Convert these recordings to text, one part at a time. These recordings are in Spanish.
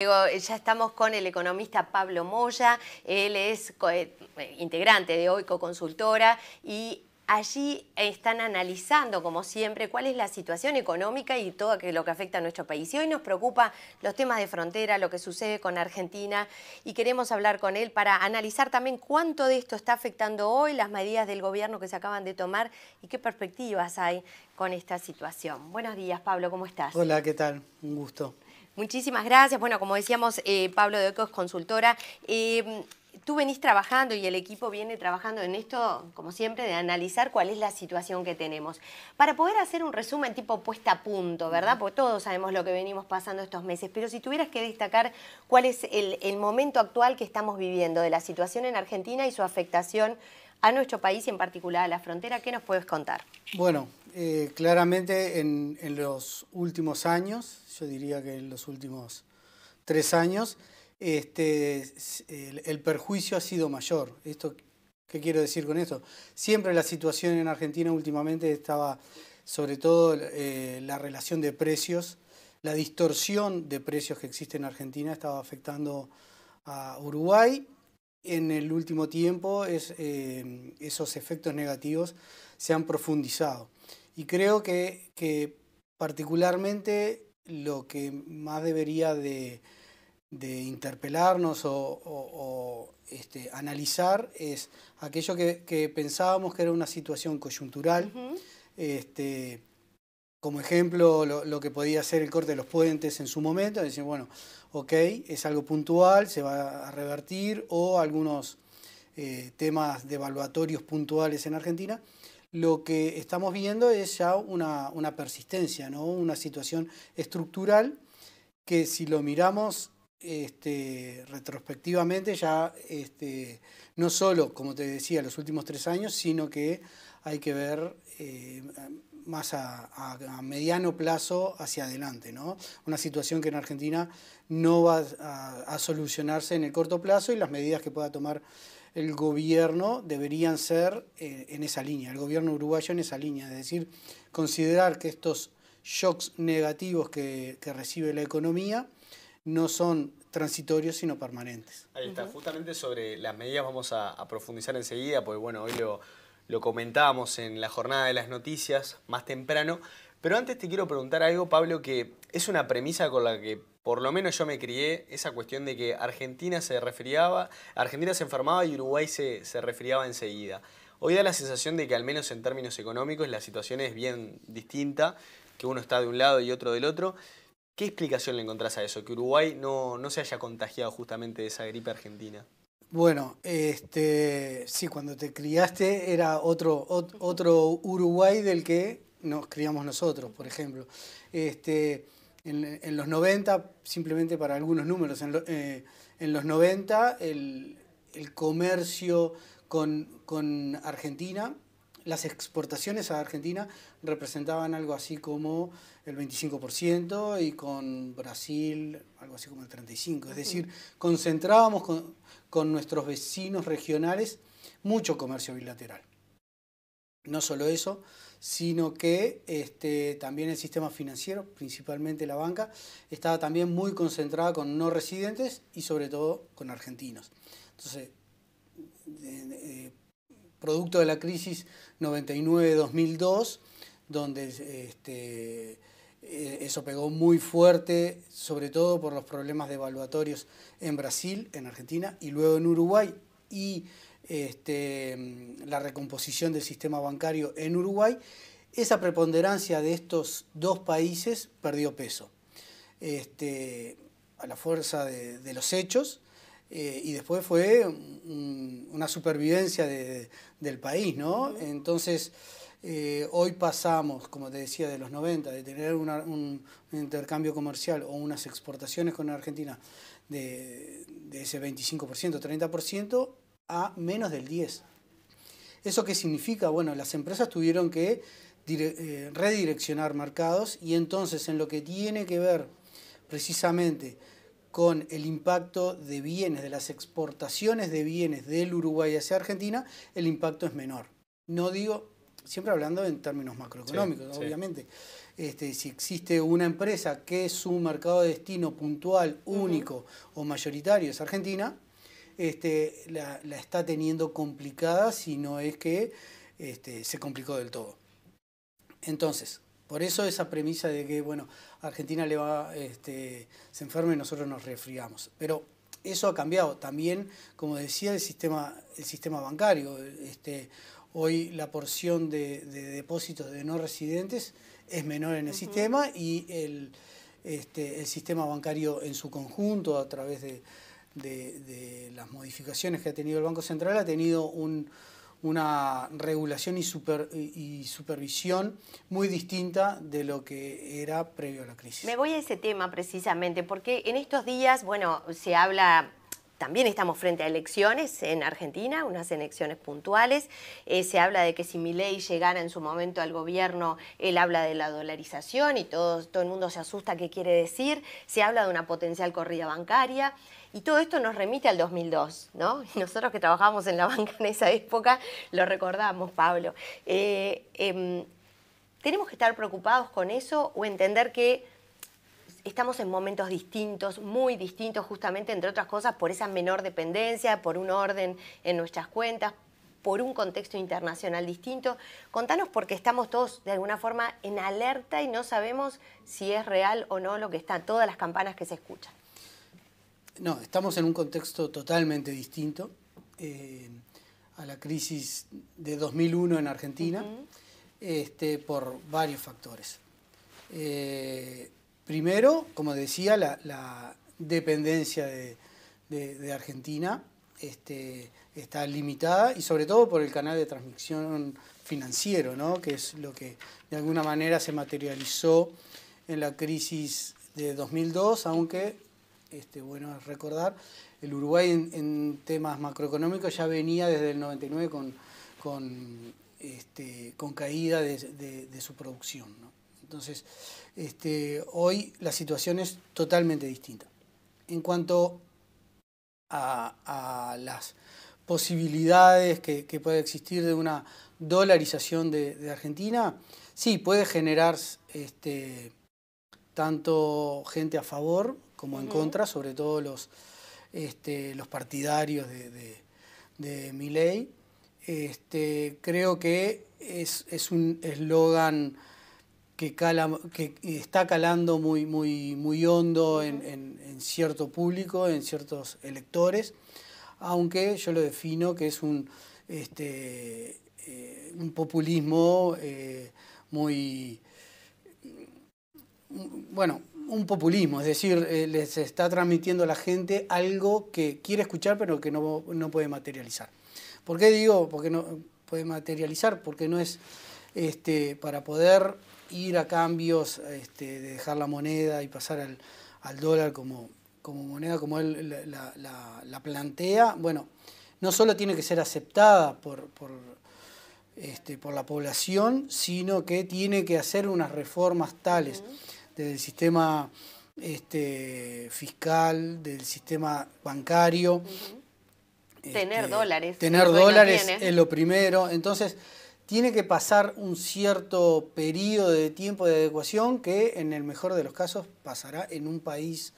Ya estamos con el economista Pablo Moya, él es integrante de OICO Consultora y allí están analizando, como siempre, cuál es la situación económica y todo lo que afecta a nuestro país. Y hoy nos preocupa los temas de frontera, lo que sucede con Argentina, y queremos hablar con él para analizar también cuánto de esto está afectando hoy, las medidas del gobierno que se acaban de tomar y qué perspectivas hay con esta situación. Buenos días, Pablo, ¿cómo estás? Hola, ¿qué tal? Un gusto. Muchísimas gracias. Bueno, como decíamos, Pablo de OICO es consultora. Tú venís trabajando y el equipo viene trabajando en esto, como siempre, de analizar cuál es la situación que tenemos. Para poder hacer un resumen tipo puesta a punto, ¿verdad? Porque todos sabemos lo que venimos pasando estos meses, pero si tuvieras que destacar cuál es el momento actual que estamos viviendo de la situación en Argentina y su afectación a nuestro país y en particular a la frontera, ¿qué nos puedes contar? Bueno, claramente en los últimos años, yo diría que en los últimos 3 años, el perjuicio ha sido mayor. ¿Qué quiero decir con esto? Siempre la situación en Argentina últimamente estaba, sobre todo la relación de precios, la distorsión de precios que existe en Argentina estaba afectando a Uruguay. En el último tiempo esos efectos negativos se han profundizado. Y creo que particularmente lo que más debería de interpelarnos o analizar es aquello que pensábamos que era una situación coyuntural. Como ejemplo, lo que podía ser el corte de los puentes en su momento, decir, bueno, ok, es algo puntual, se va a revertir, o algunos temas devaluatorios puntuales en Argentina. Lo que estamos viendo es ya una persistencia, ¿no? Una situación estructural que, si lo miramos retrospectivamente, ya no solo, como te decía, los últimos 3 años, sino que hay que ver más a mediano plazo hacia adelante, ¿no? Una situación que en Argentina no va a solucionarse en el corto plazo, y las medidas que pueda tomar el gobierno deberían ser en esa línea, el gobierno uruguayo en esa línea, es decir, considerar que estos shocks negativos que recibe la economía no son transitorios sino permanentes. Ahí está, justamente sobre las medidas vamos a profundizar enseguida, porque bueno, hoy lo comentábamos en la jornada de las noticias más temprano, pero antes te quiero preguntar algo, Pablo, que es una premisa con la que por lo menos yo me crié, esa cuestión de que Argentina se enfermaba y Uruguay se resfriaba enseguida. Hoy da la sensación de que, al menos en términos económicos, la situación es bien distinta, que uno está de un lado y otro del otro. ¿Qué explicación le encontrás a eso? Que Uruguay no se haya contagiado justamente de esa gripe argentina. Bueno, sí, cuando te criaste era otro Uruguay del que nos criamos nosotros, por ejemplo. En los 90, simplemente para algunos números, en los 90 el comercio con Argentina, las exportaciones a Argentina representaban algo así como el 25%, y con Brasil algo así como el 35%. Es decir, concentrábamos con nuestros vecinos regionales mucho comercio bilateral. No solo eso, sino que también el sistema financiero, principalmente la banca, estaba también muy concentrada con no residentes y sobre todo con argentinos. Entonces, producto de la crisis 99-2002, donde eso pegó muy fuerte, sobre todo por los problemas devaluatorios en Brasil, en Argentina y luego en Uruguay, y la recomposición del sistema bancario en Uruguay. Esa preponderancia de estos dos países perdió peso a la fuerza de los hechos. Y después fue una supervivencia del país, ¿no? Entonces, hoy pasamos, como te decía, de los 90, de tener un intercambio comercial o unas exportaciones con Argentina de ese 25%, 30%, a menos del 10%. ¿Eso qué significa? Bueno, las empresas tuvieron que redireccionar mercados, y entonces, en lo que tiene que ver precisamente con el impacto de bienes, de las exportaciones de bienes del Uruguay hacia Argentina, el impacto es menor. No digo, siempre hablando en términos macroeconómicos, sí, obviamente. si existe una empresa que su mercado de destino puntual, único o mayoritario es Argentina, la está teniendo complicada, si no es que se complicó del todo. Entonces, por eso esa premisa de que, bueno, Argentina se enferma y nosotros nos resfriamos. Pero eso ha cambiado. También, como decía, el sistema bancario. Hoy la porción de depósitos de no residentes es menor en el sistema, y el sistema bancario en su conjunto, a través de las modificaciones que ha tenido el Banco Central, ha tenido una regulación y supervisión muy distinta de lo que era previo a la crisis. Me voy a ese tema precisamente, porque en estos días, bueno, se habla... También estamos frente a elecciones en Argentina, unas elecciones puntuales. Se habla de que si Milei llegara en su momento al gobierno, él habla de la dolarización y todo el mundo se asusta qué quiere decir. Se habla de una potencial corrida bancaria. Y todo esto nos remite al 2002, ¿no? Y nosotros que trabajamos en la banca en esa época lo recordamos, Pablo. ¿Tenemos que estar preocupados con eso o entender que estamos en momentos distintos, muy distintos, justamente, entre otras cosas, por esa menor dependencia, por un orden en nuestras cuentas, por un contexto internacional distinto? Contanos, porque estamos todos de alguna forma en alerta y no sabemos si es real o no lo que está, todas las campanas que se escuchan. No, estamos en un contexto totalmente distinto a la crisis de 2001 en Argentina, por varios factores. Primero, como decía, la dependencia de Argentina está limitada, y sobre todo por el canal de transmisión financiero, ¿no? Que es lo que de alguna manera se materializó en la crisis de 2002, aunque, bueno es recordar, el Uruguay en temas macroeconómicos ya venía desde el 99 con caída de su producción, ¿no? Entonces, hoy la situación es totalmente distinta. En cuanto a las posibilidades que puede existir de una dolarización de Argentina, sí, puede generar tanto gente a favor como en contra, sobre todo los partidarios de Milei. Creo que es un eslogan que está calando muy hondo en cierto público, en ciertos electores, aunque yo lo defino que es un populismo un populismo, es decir, les está transmitiendo a la gente algo que quiere escuchar pero que no puede materializar. ¿Por qué digo? Porque no puede materializar, porque no es para poder ir a cambios, de dejar la moneda y pasar al dólar como moneda, como él la plantea. Bueno, no solo tiene que ser aceptada por la población, sino que tiene que hacer unas reformas tales del sistema fiscal, del sistema bancario. Tener dólares. Tener dólares es lo primero. Entonces, tiene que pasar un cierto periodo de tiempo de adecuación que, en el mejor de los casos, pasará en un país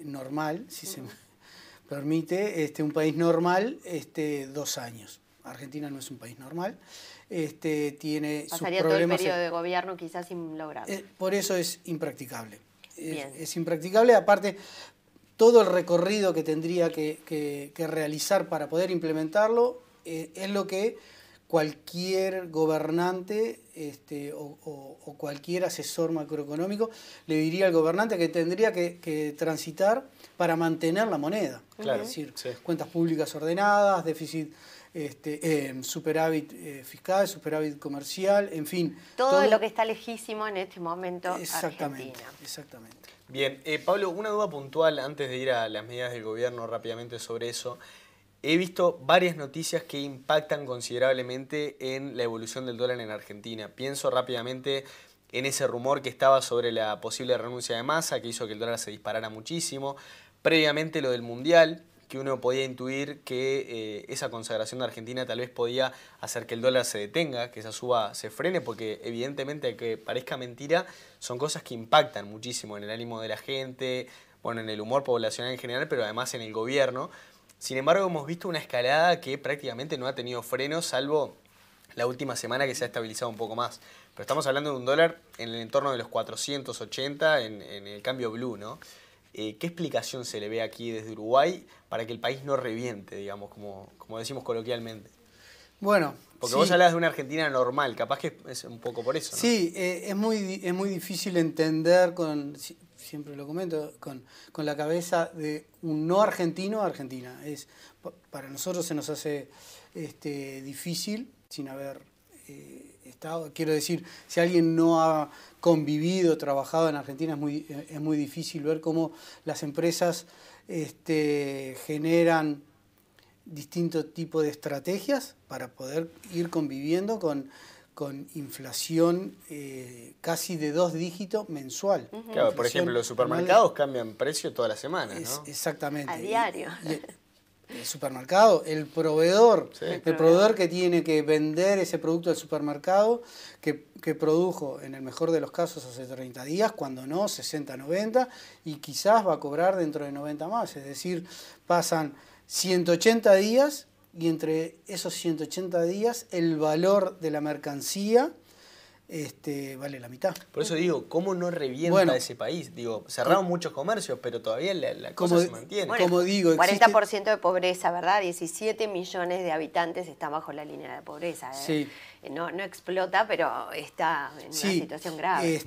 normal, si se me permite, un país normal, 2 años. Argentina no es un país normal. Tiene sus problemas. Pasaría todo el periodo de gobierno quizás sin lograrlo. Por eso es impracticable. Es impracticable. Aparte, todo el recorrido que tendría que realizar para poder implementarlo es lo que cualquier gobernante o cualquier asesor macroeconómico le diría al gobernante que tendría que transitar para mantener la moneda. Claro, es decir, cuentas públicas ordenadas, déficit, superávit fiscal, superávit comercial, en fin. Todo lo que está lejísimo en este momento. Exactamente, Argentina. Exactamente. Bien, Pablo, una duda puntual antes de ir a las medidas del gobierno rápidamente sobre eso. He visto varias noticias que impactan considerablemente en la evolución del dólar en Argentina. Pienso rápidamente en ese rumor que estaba sobre la posible renuncia de Massa, que hizo que el dólar se disparara muchísimo. Previamente lo del Mundial, que uno podía intuir que esa consagración de Argentina tal vez podía hacer que el dólar se detenga, que esa suba se frene, porque evidentemente, aunque parezca mentira, son cosas que impactan muchísimo en el ánimo de la gente, bueno, en el humor poblacional en general, pero además en el gobierno. Sin embargo, hemos visto una escalada que prácticamente no ha tenido freno, salvo la última semana que se ha estabilizado un poco más. Pero estamos hablando de un dólar en el entorno de los 480 en el cambio blue, ¿no? ¿Qué explicación se le ve aquí desde Uruguay para que el país no reviente, digamos, como decimos coloquialmente? Bueno, porque sí. Vos hablás de una Argentina normal, capaz que es un poco por eso, ¿no? Sí, es muy difícil entender, siempre lo comento, con la cabeza de un no argentino a Argentina. Para nosotros se nos hace difícil sin haber estado. Quiero decir, si alguien no ha convivido, trabajado en Argentina, es muy difícil ver cómo las empresas generan distintos tipos de estrategias para poder ir conviviendo con inflación casi de 2 dígitos mensual. Claro, por ejemplo, los supermercados cambian precio todas las semanas, ¿no? Exactamente. A diario. El supermercado, el proveedor, sí. El proveedor que tiene que vender ese producto al supermercado que produjo en el mejor de los casos hace 30 días, cuando no, 60, 90, y quizás va a cobrar dentro de 90 más. Es decir, pasan 180 días y entre esos 180 días el valor de la mercancía vale la mitad. Por eso digo, ¿cómo no revienta ese país? Digo, cerraron muchos comercios, pero todavía la cosa se mantiene. Bueno, como digo, 40% de pobreza, ¿verdad? 17 millones de habitantes están bajo la línea de pobreza. Sí. No explota, pero está en una situación grave.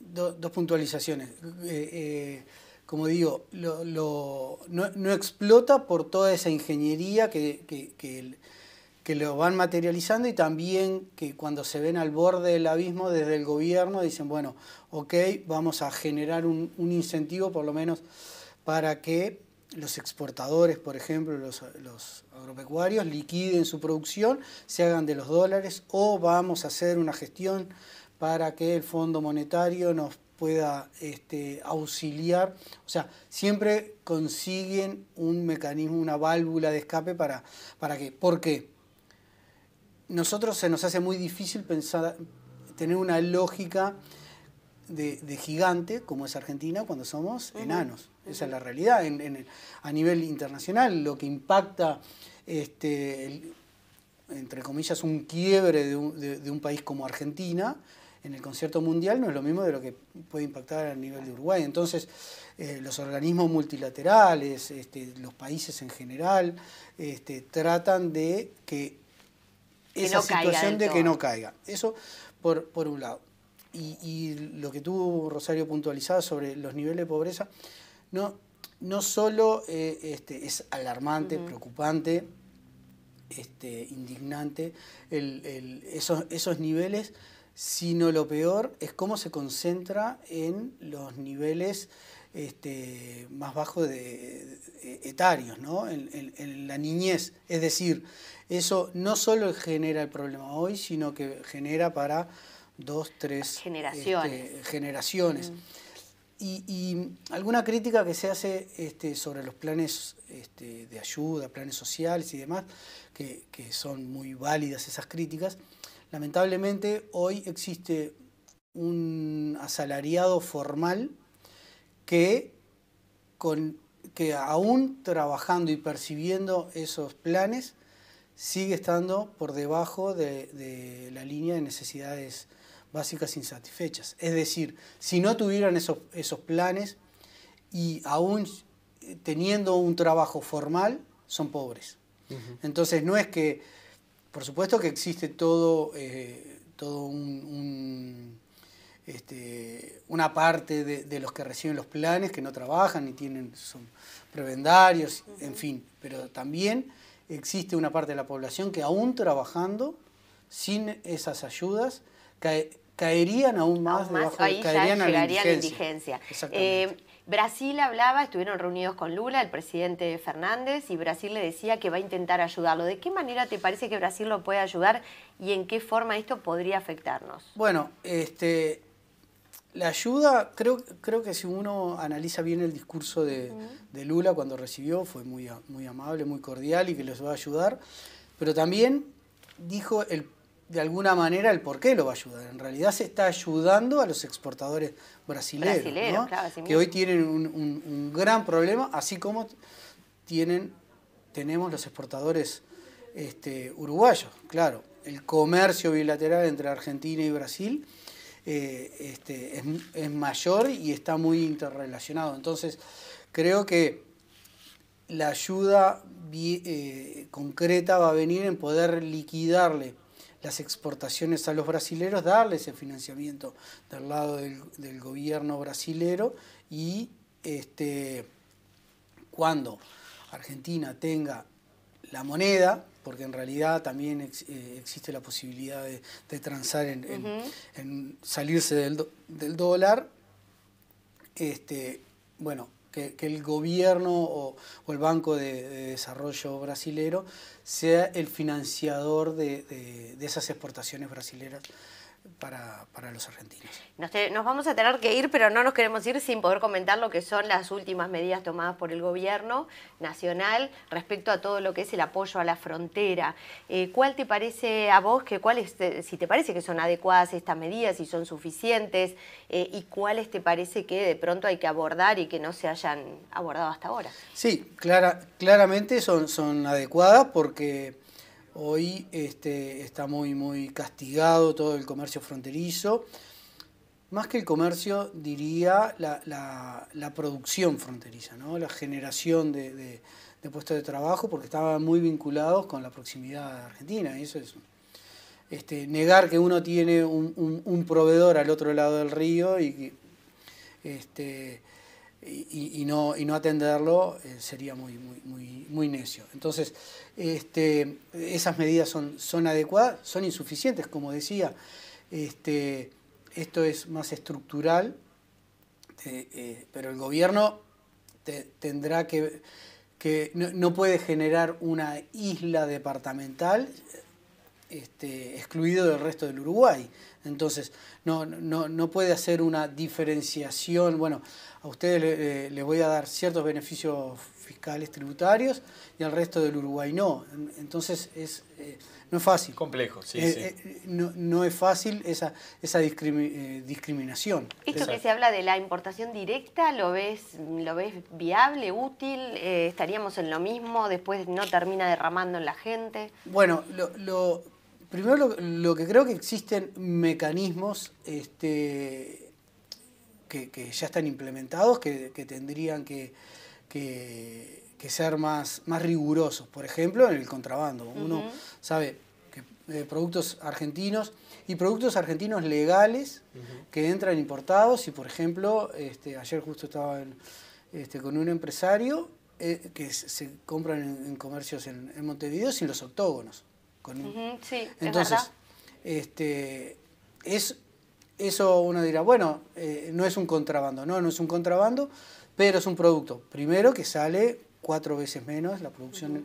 Dos puntualizaciones. Como digo, no explota por toda esa ingeniería que lo van materializando, y también que cuando se ven al borde del abismo desde el gobierno dicen, bueno, ok, vamos a generar un incentivo por lo menos para que los exportadores, por ejemplo, los agropecuarios, liquiden su producción, se hagan de los dólares, o vamos a hacer una gestión para que el Fondo Monetario nos pueda auxiliar. O sea, siempre consiguen un mecanismo, una válvula de escape para que, ¿por qué? Nosotros se nos hace muy difícil tener una lógica de gigante como es Argentina cuando somos enanos. Esa es la realidad. A nivel internacional, lo que impacta, entre comillas, un quiebre de un país como Argentina en el concierto mundial no es lo mismo de lo que puede impactar a nivel de Uruguay. Entonces, los organismos multilaterales, los países en general, tratan de que esa situación de que no caiga. Eso por un lado. Y lo que tú, Rosario, puntualizabas sobre los niveles de pobreza, no solo es alarmante, preocupante, indignante esos niveles, sino lo peor es cómo se concentra en los niveles más bajos etarios, ¿no? En la niñez. Es decir, eso no solo genera el problema hoy, sino que genera para 2, 3 generaciones. Y alguna crítica que se hace sobre los planes de ayuda, planes sociales y demás, que son muy válidas esas críticas. Lamentablemente hoy existe un asalariado formal que aún trabajando y percibiendo esos planes sigue estando por debajo de la línea de necesidades básicas insatisfechas. Es decir, si no tuvieran esos planes y aún teniendo un trabajo formal, son pobres. Entonces no es que, por supuesto que existe todo una parte de los que reciben los planes que no trabajan ni son prebendarios, en fin, pero también existe una parte de la población que aún trabajando, sin esas ayudas, caerían aún más debajo, ahí caerían ya llegaría a la indigencia. Brasil hablaba, estuvieron reunidos con Lula, el presidente Fernández, y Brasil le decía que va a intentar ayudarlo. ¿De qué manera te parece que Brasil lo puede ayudar y en qué forma esto podría afectarnos? Bueno, La ayuda, creo que si uno analiza bien el discurso de Lula cuando recibió, fue muy amable, muy cordial y que les va a ayudar, pero también dijo de alguna manera el por qué lo va a ayudar. En realidad se está ayudando a los exportadores brasileños, ¿no? Claro, que hoy tienen un gran problema, así como tenemos los exportadores uruguayos. Claro, el comercio bilateral entre Argentina y Brasil es mayor y está muy interrelacionado. Entonces, creo que la ayuda concreta va a venir en poder liquidarle las exportaciones a los brasileros, darle ese financiamiento del lado del gobierno brasilero y cuando Argentina tenga la moneda, porque en realidad también existe la posibilidad de transar en salirse del dólar, bueno, que el gobierno o el Banco de Desarrollo brasilero sea el financiador de esas exportaciones brasileras para los argentinos. Nos vamos a tener que ir, pero no nos queremos ir sin poder comentar lo que son las últimas medidas tomadas por el gobierno nacional respecto a todo lo que es el apoyo a la frontera. ¿Cuál te parece a vos, si te parece que son adecuadas estas medidas, si son suficientes, y cuáles te parece que de pronto hay que abordar y que no se hayan abordado hasta ahora? Sí, claramente son adecuadas porque hoy está muy castigado todo el comercio fronterizo. Más que el comercio, diría la producción fronteriza, ¿no? La generación de puestos de trabajo, porque estaban muy vinculados con la proximidad de Argentina. Y eso es negar que uno tiene un proveedor al otro lado del río y no atenderlo sería muy necio. Entonces, esas medidas son adecuadas, son insuficientes, como decía. Esto es más estructural, pero el gobierno tendrá que no puede generar una isla departamental excluido del resto del Uruguay. Entonces, no puede hacer una diferenciación. Bueno, a ustedes les voy a dar ciertos beneficios fiscales tributarios y al resto del Uruguay no. Entonces, no es fácil. Complejo, sí. No es fácil esa discriminación. Esto que se habla de la importación directa, ¿lo ves viable, útil? ¿Estaríamos en lo mismo? ¿Después no termina derramando en la gente? Bueno, primero lo que creo que existen mecanismos que ya están implementados, que tendrían que ser más rigurosos. Por ejemplo, en el contrabando. Uno sabe que productos argentinos y productos argentinos legales que entran importados y, por ejemplo, ayer justo estaba con un empresario que se compran en comercios en Montevideo sin los octógonos. Sí, entonces, eso uno dirá, bueno, no es un contrabando. No es un contrabando, pero es un producto. Primero que sale 4 veces menos la producción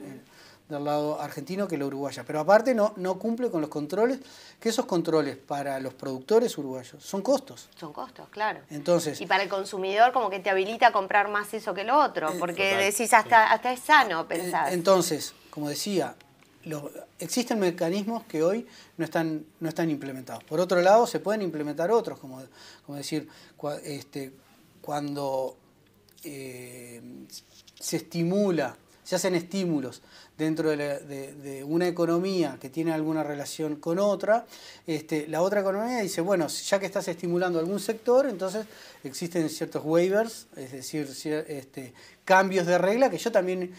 del lado argentino que la uruguaya. Pero aparte no cumple con los controles, que esos controles para los productores uruguayos son costos. Son costos, claro. Entonces, y para el consumidor como que te habilita a comprar más eso que lo otro, porque decís hasta es sano, pensás. Entonces, como decía, existen mecanismos que hoy no están implementados. Por otro lado, se pueden implementar otros, como decir, cuando se hacen estímulos dentro de una economía que tiene alguna relación con otra, la otra economía dice, bueno, ya que estás estimulando algún sector, entonces existen ciertos waivers, es decir, cambios de regla que yo también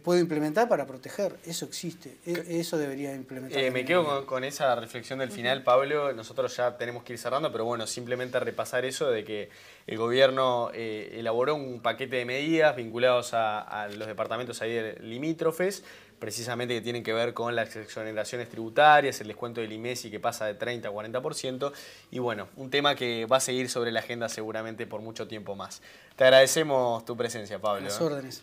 puedo implementar para proteger. Eso existe, eso debería implementar. Me quedo con esa reflexión del final, Pablo. Nosotros ya tenemos que ir cerrando, pero bueno, simplemente repasar eso de que el gobierno elaboró un paquete de medidas vinculados a los departamentos ahí limítrofes, precisamente que tienen que ver con las exoneraciones tributarias, el descuento del IMESI que pasa de 30 a 40%, y bueno, un tema que va a seguir sobre la agenda seguramente por mucho tiempo más. Te agradecemos tu presencia, Pablo. Las órdenes.